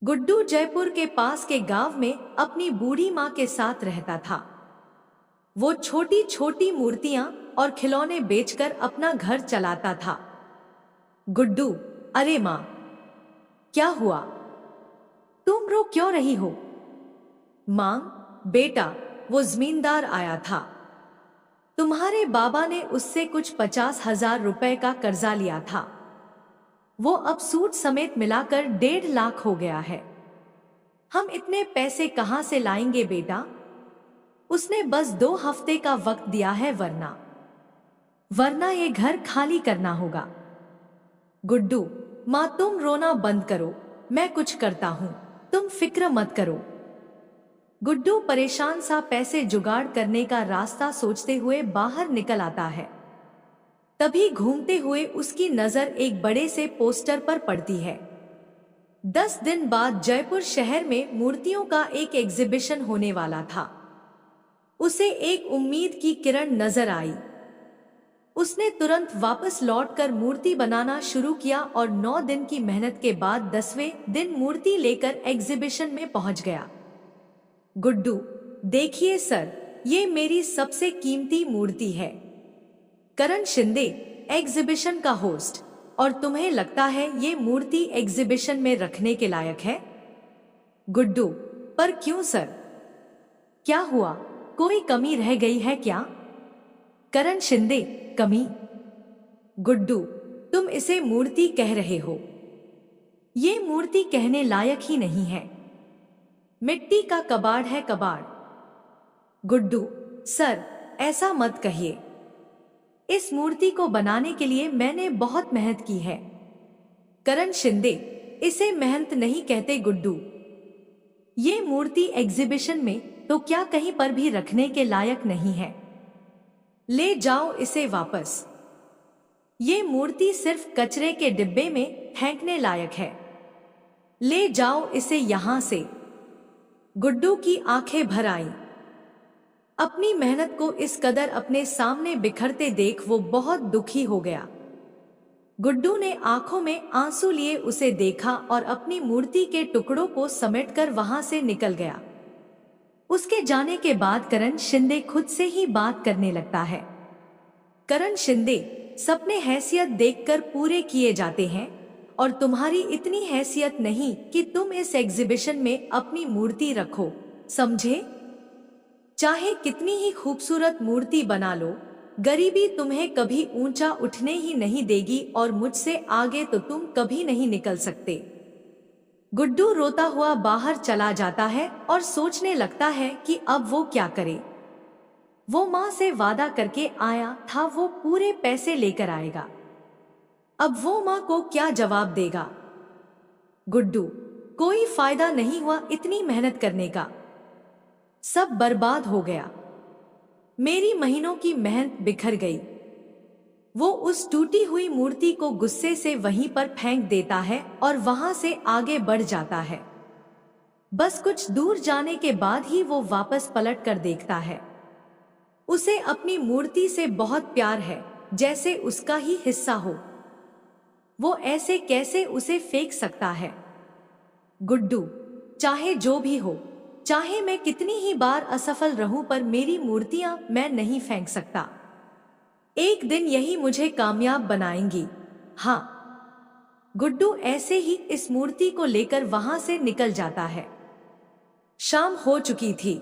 गुड्डू जयपुर के पास के गांव में अपनी बूढ़ी माँ के साथ रहता था। वो छोटी छोटी मूर्तियां और खिलौने बेचकर अपना घर चलाता था। गुड्डू, अरे माँ, क्या हुआ? तुम रो क्यों रही हो? माँ, बेटा, वो जमींदार आया था। तुम्हारे बाबा ने उससे कुछ 50,000 रुपए का कर्जा लिया था। वो अब सूद समेत मिलाकर 1.5 लाख हो गया है। हम इतने पैसे कहाँ से लाएंगे बेटा? उसने बस 2 हफ्ते का वक्त दिया है, वरना वरना ये घर खाली करना होगा। गुड्डू, माँ तुम रोना बंद करो, मैं कुछ करता हूँ, तुम फिक्र मत करो। गुड्डू परेशान सा पैसे जुगाड़ करने का रास्ता सोचते हुए बाहर निकल आता है। तभी घूमते हुए उसकी नजर एक बड़े से पोस्टर पर पड़ती है। 10 दिन बाद जयपुर शहर में मूर्तियों का एक एग्जीबिशन होने वाला था। उसे एक उम्मीद की किरण नजर आई। उसने तुरंत वापस लौटकर मूर्ति बनाना शुरू किया और 9 दिन की मेहनत के बाद 10वें दिन मूर्ति लेकर एग्जीबिशन में पहुंच गया। गुड्डू, देखिए सर, ये मेरी सबसे कीमती मूर्ति है। करण शिंदे, एग्जीबिशन का होस्ट, और तुम्हें लगता है ये मूर्ति एग्जीबिशन में रखने के लायक है? गुड्डू, पर क्यों सर? क्या हुआ? कोई कमी रह गई है क्या? करण शिंदे, कमी? गुड्डू, तुम इसे मूर्ति कह रहे हो। ये मूर्ति कहने लायक ही नहीं है। मिट्टी का कबाड़ है, कबाड़। गुड्डू, सर, ऐसा मत कहिए। इस मूर्ति को बनाने के लिए मैंने बहुत मेहनत की है। करण शिंदे, इसे मेहनत नहीं कहते गुड्डू। ये मूर्ति एग्जीबिशन में तो क्या कहीं पर भी रखने के लायक नहीं है। ले जाओ इसे वापस। ये मूर्ति सिर्फ कचरे के डिब्बे में फेंकने लायक है। ले जाओ इसे यहां से। गुड्डू की आंखें भर आईं। अपनी मेहनत को इस कदर अपने सामने बिखरते देख वो बहुत दुखी हो गया। गुड्डू ने आंखों में आंसू लिए उसे देखा और अपनी मूर्ति के टुकड़ों को समेटकर वहां से निकल गया। उसके जाने के बाद करण शिंदे खुद से ही बात करने लगता है। करण शिंदे, सपने हैसियत देखकर पूरे किए जाते हैं, और तुम्हारी इतनी हैसियत नहीं कि तुम इस एग्जीबिशन में अपनी मूर्ति रखो, समझे? चाहे कितनी ही खूबसूरत मूर्ति बना लो, गरीबी तुम्हें कभी ऊंचा उठने ही नहीं देगी और मुझसे आगे तो तुम कभी नहीं निकल सकते। गुड्डू रोता हुआ बाहर चला जाता है और सोचने लगता है कि अब वो क्या करे। वो माँ से वादा करके आया था वो पूरे पैसे लेकर आएगा। अब वो माँ को क्या जवाब देगा? गुड्डू, कोई फायदा नहीं हुआ इतनी मेहनत करने का। सब बर्बाद हो गया। मेरी महीनों की मेहनत बिखर गई। वो उस टूटी हुई मूर्ति को गुस्से से वहीं पर फेंक देता है और वहां से आगे बढ़ जाता है। बस कुछ दूर जाने के बाद ही वो वापस पलट कर देखता है। उसे अपनी मूर्ति से बहुत प्यार है, जैसे उसका ही हिस्सा हो। वो ऐसे कैसे उसे फेंक सकता है? गुड्डू, चाहे जो भी हो, चाहे मैं कितनी ही बार असफल रहूं, पर मेरी मूर्तियां मैं नहीं फेंक सकता। एक दिन यही मुझे कामयाब बनाएंगी। हाँ। गुड्डू ऐसे ही इस मूर्ति को लेकर वहां से निकल जाता है। शाम हो चुकी थी।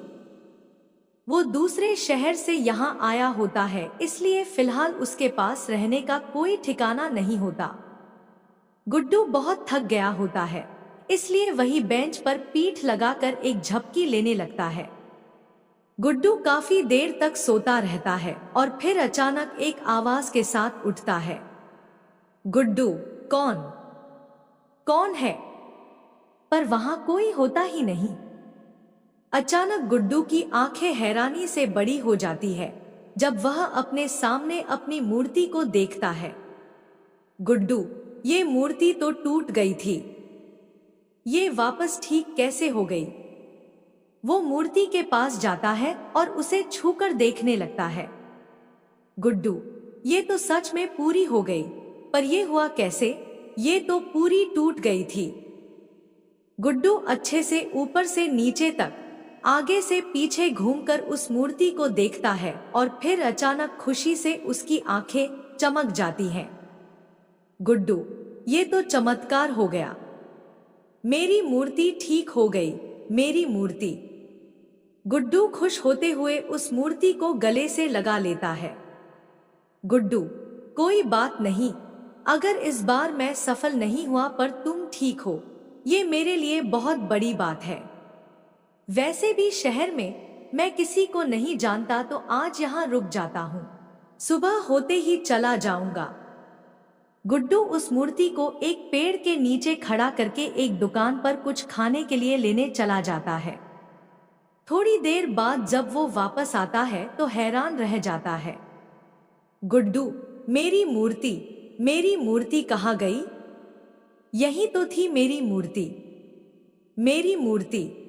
वो दूसरे शहर से यहाँ आया होता है, इसलिए फिलहाल उसके पास रहने का कोई ठिकाना नहीं होता। गुड्डू बहुत थक गया होता है, इसलिए वही बेंच पर पीठ लगाकर एक झपकी लेने लगता है। गुड्डू काफी देर तक सोता रहता है और फिर अचानक एक आवाज के साथ उठता है। गुड्डू, कौन कौन है? पर वहां कोई होता ही नहीं। अचानक गुड्डू की आंखें हैरानी से बड़ी हो जाती है जब वह अपने सामने अपनी मूर्ति को देखता है। गुड्डू, ये मूर्ति तो टूट गई थी। ये वापस ठीक कैसे हो गई? वो मूर्ति के पास जाता है और उसे छूकर देखने लगता है। गुड्डू, ये तो सच में पूरी हो गई, पर ये हुआ कैसे? ये तो पूरी टूट गई थी। गुड्डू अच्छे से ऊपर से नीचे तक, आगे से पीछे घूमकर उस मूर्ति को देखता है और फिर अचानक खुशी से उसकी आंखें चमक जाती हैं। गुड्डू, ये तो चमत्कार हो गया। मेरी मूर्ति ठीक हो गई, मेरी मूर्ति। गुड्डू खुश होते हुए उस मूर्ति को गले से लगा लेता है। गुड्डू, कोई बात नहीं, अगर इस बार मैं सफल नहीं हुआ पर तुम ठीक हो, ये मेरे लिए बहुत बड़ी बात है। वैसे भी शहर में मैं किसी को नहीं जानता तो आज यहाँ रुक जाता हूँ, सुबह होते ही चला जाऊंगा। गुड्डू उस मूर्ति को एक पेड़ के नीचे खड़ा करके एक दुकान पर कुछ खाने के लिए लेने चला जाता है। थोड़ी देर बाद जब वो वापस आता है तो हैरान रह जाता है। गुड्डू, मेरी मूर्ति कहाँ गई? यही तो थी मेरी मूर्ति, मेरी मूर्ति।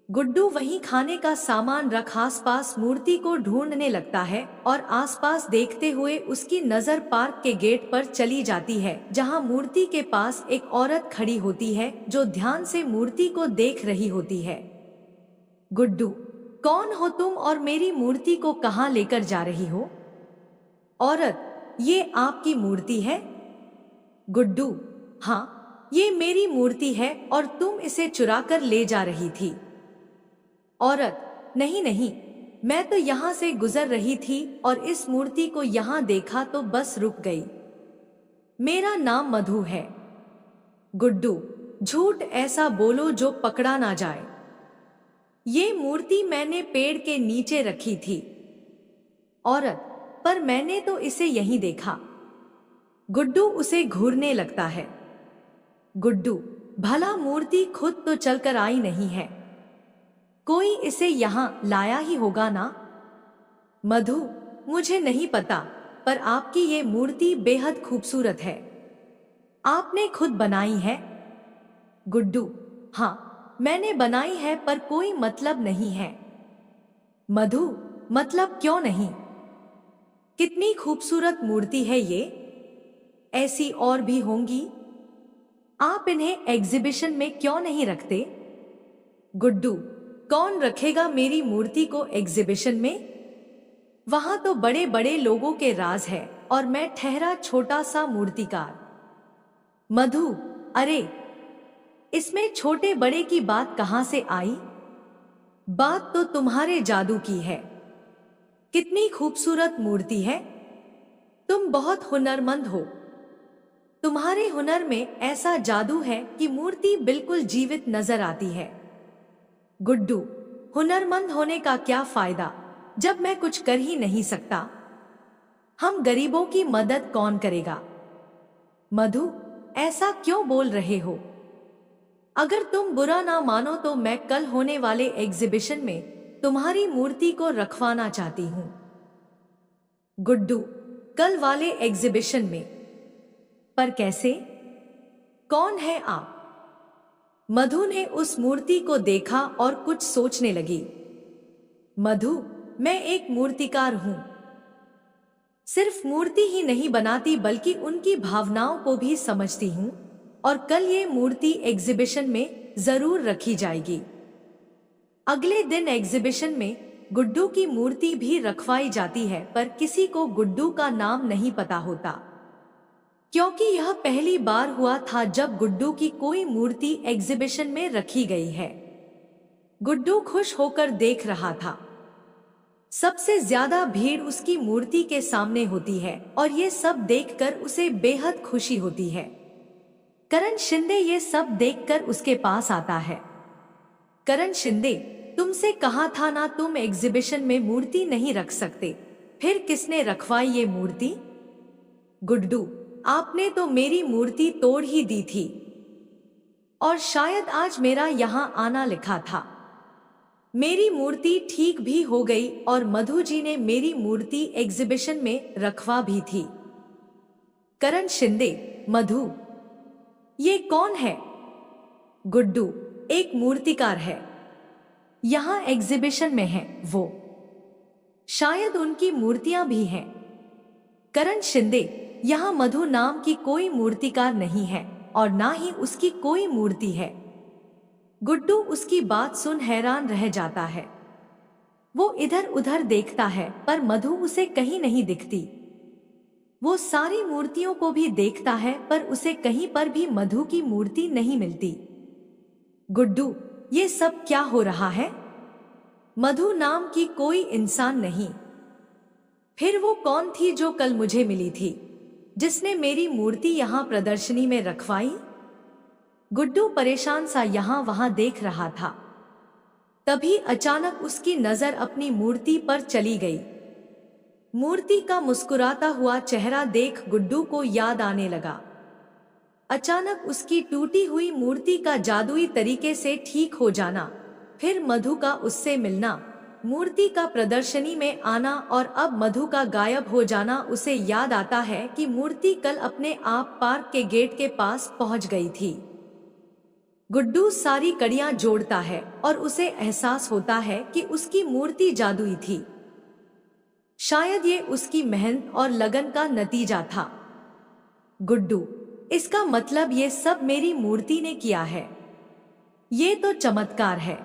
गुड्डू वहीं खाने का सामान रख आसपास मूर्ति को ढूंढने लगता है और आसपास देखते हुए उसकी नजर पार्क के गेट पर चली जाती है, जहां मूर्ति के पास एक औरत खड़ी होती है जो ध्यान से मूर्ति को देख रही होती है। गुड्डू, कौन हो तुम और मेरी मूर्ति को कहां लेकर जा रही हो? औरत, ये आपकी मूर्ति है? गुड्डू, हाँ, ये मेरी मूर्ति है और तुम इसे चुरा कर ले जा रही थी। औरत, नहीं नहीं, मैं तो यहाँ से गुजर रही थी और इस मूर्ति को यहाँ देखा तो बस रुक गई। मेरा नाम मधु है। गुड्डू, झूठ ऐसा बोलो जो पकड़ा ना जाए। ये मूर्ति मैंने पेड़ के नीचे रखी थी। औरत, पर मैंने तो इसे यहीं देखा। गुड्डू उसे घूरने लगता है। गुड्डू, भला मूर्ति खुद तो चलकर आई नहीं है, कोई इसे यहाँ लाया ही होगा ना? मधु, मुझे नहीं पता, पर आपकी ये मूर्ति बेहद खूबसूरत है। आपने खुद बनाई है? गुड्डू, हाँ, मैंने बनाई है पर कोई मतलब नहीं है। मधु, मतलब क्यों नहीं? कितनी खूबसूरत मूर्ति है ये, ऐसी और भी होंगी। आप इन्हें एग्जीबिशन में क्यों नहीं रखते? गुड्डू, कौन रखेगा मेरी मूर्ति को एग्जीबिशन में? वहां तो बड़े बड़े लोगों के राज है और मैं ठहरा छोटा सा मूर्तिकार। मधु, अरे, इसमें छोटे बड़े की बात कहां से आई? बात तो तुम्हारे जादू की है। कितनी खूबसूरत मूर्ति है। तुम बहुत हुनरमंद हो। तुम्हारे हुनर में ऐसा जादू है कि मूर्ति बिल्कुल जीवित नजर आती है। गुड्डू, हुनरमंद होने का क्या फायदा जब मैं कुछ कर ही नहीं सकता? हम गरीबों की मदद कौन करेगा? मधु, ऐसा क्यों बोल रहे हो? अगर तुम बुरा ना मानो तो मैं कल होने वाले एग्जीबिशन में तुम्हारी मूर्ति को रखवाना चाहती हूं। गुड्डू, कल वाले एग्जीबिशन में? पर कैसे? कौन है आप? मधु ने उस मूर्ति को देखा और कुछ सोचने लगी। मधु, मैं एक मूर्तिकार हूं। सिर्फ मूर्ति ही नहीं बनाती बल्कि उनकी भावनाओं को भी समझती हूं और कल ये मूर्ति एग्जीबिशन में जरूर रखी जाएगी। अगले दिन एग्जीबिशन में गुड्डू की मूर्ति भी रखवाई जाती है, पर किसी को गुड्डू का नाम नहीं पता होता, क्योंकि यह पहली बार हुआ था जब गुड्डू की कोई मूर्ति एग्जीबिशन में रखी गई है। गुड्डू खुश होकर देख रहा था। सबसे ज्यादा भीड़ उसकी मूर्ति के सामने होती है और ये सब देखकर उसे बेहद खुशी होती है। करण शिंदे ये सब देखकर उसके पास आता है। करण शिंदे, तुमसे कहा था ना तुम एग्जीबिशन में मूर्ति नहीं रख सकते, फिर किसने रखवाई ये मूर्ति? गुड्डू, आपने तो मेरी मूर्ति तोड़ ही दी थी और शायद आज मेरा यहाँ आना लिखा था। मेरी मूर्ति ठीक भी हो गई और मधु जी ने मेरी मूर्ति एग्जीबिशन में रखवा भी थी। करण शिंदे, मधु, ये कौन है? गुड्डू, एक मूर्तिकार है, यहाँ एग्जीबिशन में है वो, शायद उनकी मूर्तियां भी हैं। करण शिंदे, यहाँ मधु नाम की कोई मूर्तिकार नहीं है और ना ही उसकी कोई मूर्ति है। गुड्डू उसकी बात सुन हैरान रह जाता है। वो इधर उधर देखता है पर मधु उसे कहीं नहीं दिखती। वो सारी मूर्तियों को भी देखता है पर उसे कहीं पर भी मधु की मूर्ति नहीं मिलती। गुड्डू, ये सब क्या हो रहा है? मधु नाम की कोई इंसान नहीं। फिर वो कौन थी जो कल मुझे मिली थी, जिसने मेरी मूर्ति यहाँ प्रदर्शनी में रखवाई? गुड्डू परेशान सा यहाँ वहां देख रहा था। तभी अचानक उसकी नजर अपनी मूर्ति पर चली गई। मूर्ति का मुस्कुराता हुआ चेहरा देख गुड्डू को याद आने लगा। अचानक उसकी टूटी हुई मूर्ति का जादुई तरीके से ठीक हो जाना, फिर मधु का उससे मिलना, मूर्ति का प्रदर्शनी में आना और अब मधु का गायब हो जाना। उसे याद आता है कि मूर्ति कल अपने आप पार्क के गेट के पास पहुंच गई थी। गुड्डू सारी कड़ियां जोड़ता है और उसे एहसास होता है कि उसकी मूर्ति जादुई थी। शायद ये उसकी मेहनत और लगन का नतीजा था। गुड्डू, इसका मतलब ये सब मेरी मूर्ति ने किया है। ये तो चमत्कार है।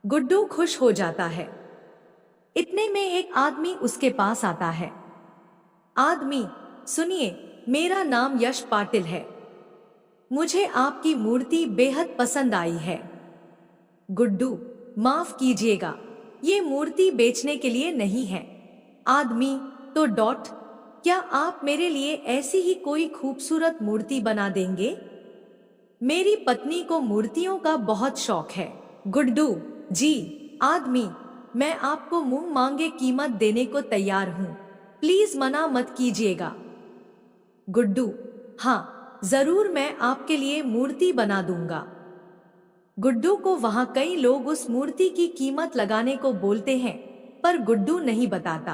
गुड्डू खुश हो जाता है। इतने में एक आदमी उसके पास आता है। आदमी, सुनिए, मेरा नाम यश पाटिल है। मुझे आपकी मूर्ति बेहद पसंद आई है। गुड्डू, माफ कीजिएगा, ये मूर्ति बेचने के लिए नहीं है। आदमी, तो क्या आप मेरे लिए ऐसी ही कोई खूबसूरत मूर्ति बना देंगे? मेरी पत्नी को मूर्तियों का बहुत शौक है। गुड्डू, जी। आदमी, मैं आपको मुंह मांगे कीमत देने को तैयार हूँ, प्लीज मना मत कीजिएगा। गुड्डू, हाँ जरूर, मैं आपके लिए मूर्ति बना दूंगा। गुड्डू को वहां कई लोग उस मूर्ति की कीमत लगाने को बोलते हैं पर गुड्डू नहीं बताता।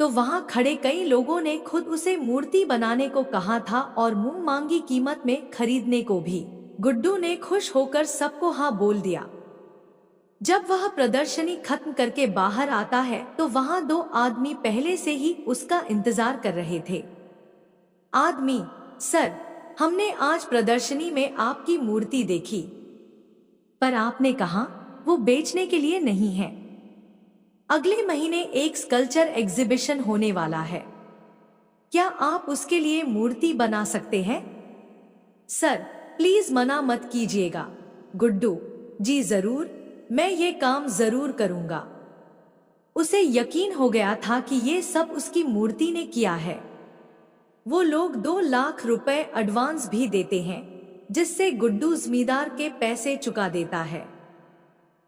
तो वहां खड़े कई लोगों ने खुद उसे मूर्ति बनाने को कहा था और मुंह मांगी कीमत में खरीदने को भी। गुड्डू ने खुश होकर सबको हाँ बोल दिया। जब वह प्रदर्शनी खत्म करके बाहर आता है तो वहां दो आदमी पहले से ही उसका इंतजार कर रहे थे। आदमी, सर, हमने आज प्रदर्शनी में आपकी मूर्ति देखी, पर आपने कहा वो बेचने के लिए नहीं है। अगले महीने एक स्कल्पचर एग्जीबिशन होने वाला है, क्या आप उसके लिए मूर्ति बना सकते हैं? सर, प्लीज मना मत कीजिएगा। गुड्डू, जी जरूर, मैं ये काम जरूर करूंगा। उसे यकीन हो गया था कि ये सब उसकी मूर्ति ने किया है। वो लोग 2 लाख रुपए एडवांस भी देते हैं, जिससे गुड्डू जमींदार के पैसे चुका देता है।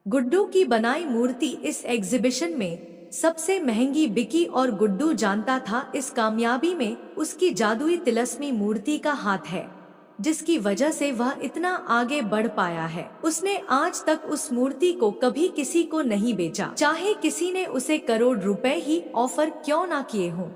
गुड्डू की बनाई मूर्ति इस एग्जीबिशन में सबसे महंगी बिकी और गुड्डू जानता था इस कामयाबी में उसकी जादुई तिलस्मी मूर्ति का हाथ है, जिसकी वजह से वह इतना आगे बढ़ पाया है। उसने आज तक उस मूर्ति को कभी किसी को नहीं बेचा, चाहे किसी ने उसे करोड़ रुपए ही ऑफर क्यों ना किए हों।